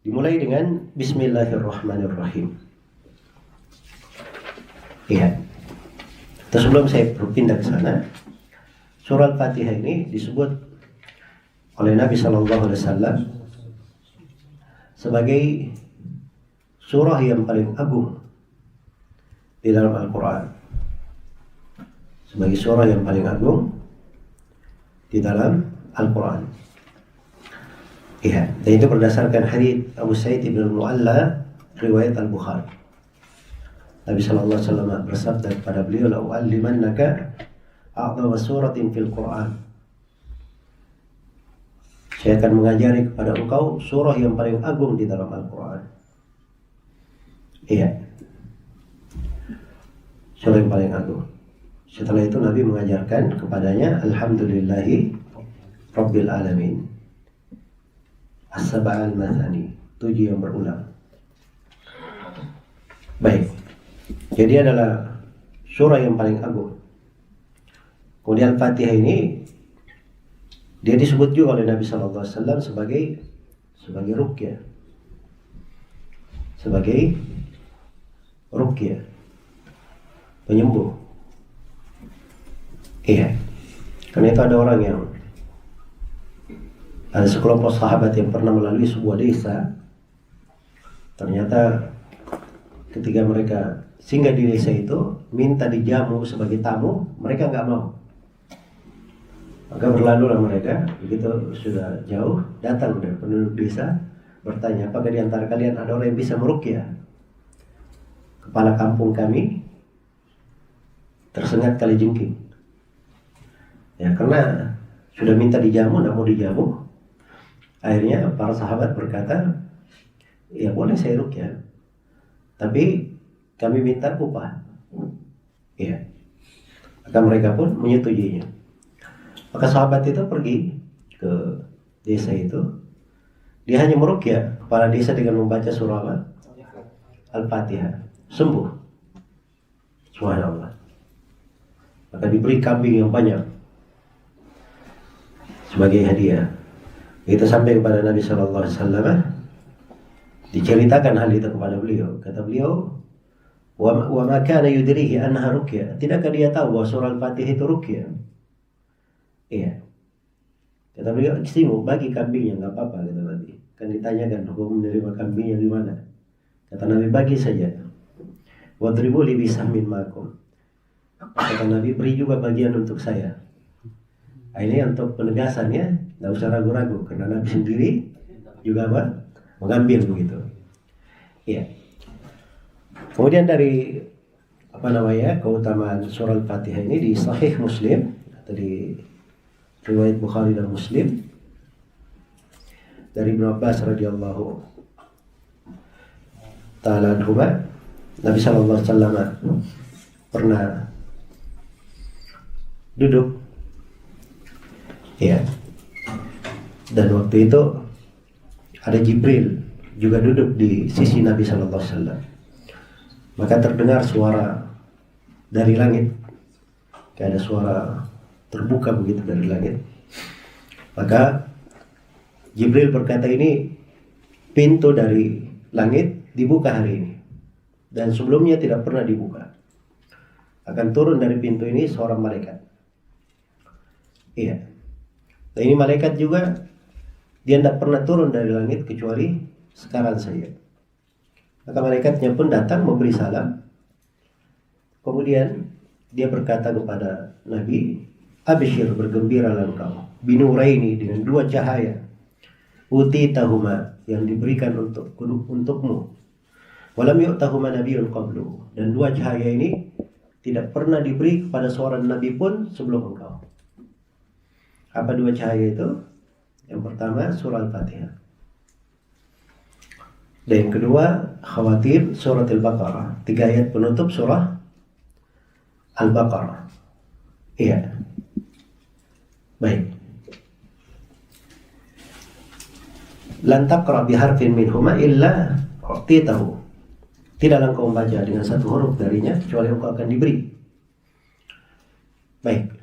Dimulai dengan Bismillahirrahmanirrahim. Lihat. Sebelum saya berpindah ke sana, surah Al-Fatihah ini disebut oleh Nabi SAW sebagai surah yang paling agung di dalam Al-Quran. Sebagai surah yang paling agung di dalam Al-Quran. Ya, dan itu berdasarkan hadits Abu Sa'id bin Al-Mu'alla riwayat Al-Bukhari. Nabi sallallahu alaihi wasallam bersabda kepada beliau, "La u'allimannaka a'dhama suratin fil Qur'an." Saya akan mengajari kepada engkau surah yang paling agung di dalam Al-Quran. Iya. Surah yang paling agung. Setelah itu Nabi mengajarkan kepadanya Alhamdulillahi Rabbil Alamin. As-sab'al mathani, 7 yang berulang. Baik. Jadi adalah surah yang paling agung. Kemudian Al-Fatihah ini dia disebut juga oleh Nabi SAW sebagai ruqyah. Sebagai ruqyah. Penyembuh. Iya. Karena itu ada orang yang ada sekelompok sahabat yang pernah melalui sebuah desa. Ternyata ketika mereka singgah di desa itu, minta dijamu sebagai tamu, mereka nggak mau. Maka berlalulah mereka, begitu sudah jauh, datang dari penduduk desa, bertanya, apakah di antara kalian ada orang yang bisa meruqyah? Kepala kampung kami tersengat kalajengking. Ya, karena sudah minta dijamu, nggak mau dijamu. Akhirnya para sahabat berkata, ya boleh saya ruqyah, tapi kami minta upah. Ya. Maka mereka pun menyetujuinya. Maka sahabat itu pergi ke desa itu. Dia hanya meruqyah kepala desa dengan membaca surah Al-Fatihah. Sembuh. Subhanallah. Maka diberi kambing yang banyak sebagai hadiah. Itu sampai kepada Nabi SAW. Diceritakan hal itu kepada beliau. Kata beliau, wa ma kana yudrihi annaha ruqyah. Tidakkah dia tahu bahwa surah Al-Fatihah itu ruqyah? Iya. Kata beliau, "Istimu, bagi kambingnya, enggak apa-apa," kata Nabi. Kan ditanyakan hukum menerima kambingnya di mana? Kata Nabi, bagi saja. Wadribu li bisahmin makum. Kata Nabi, beri juga bagian untuk saya. Ini untuk penegasannya, enggak usah ragu-ragu karena Nabi sendiri juga mengambil begitu. Iya. Kemudian dari keutamaan surah Al-Fatihah ini di Sahih Muslim atau di riwayat Bukhari dan Muslim dari Ibnu Abbas radhiyallahu ta'ala anhuma, Nabi sallallahu alaihi wasallam pernah duduk, ya, dan waktu itu ada Jibril juga duduk di sisi Nabi sallallahu alaihi wasallam. Maka terdengar suara dari langit, kayak ada suara terbuka begitu dari langit. Maka Jibril berkata, ini pintu dari langit dibuka hari ini, dan sebelumnya tidak pernah dibuka. Akan turun dari pintu ini seorang malaikat. Iya. Dan ini malaikat juga, dia tidak pernah turun dari langit kecuali sekarang saja. Maka malaikatnya pun datang memberi salam. Kemudian dia berkata kepada Nabi, "Absyir, bergembiralah engkau, binuraini, dengan 2 cahaya, utitahuma, yang diberikan untukmu, walam yu'tahuma nabiyyun qablu, dan 2 cahaya ini tidak pernah diberi kepada seorang nabi pun sebelum engkau." Apa 2 cahaya itu? Yang pertama surah Al-Fatihah, dan yang kedua khawatir surat Al-Baqarah, 3 ayat penutup surah Al-Baqarah. Iya. Baik. Lan taqra biharfin minhuma illa u'titahu. Tidaklah engkau membaca dengan 1 huruf darinya kecuali engkau akan diberi. Baik.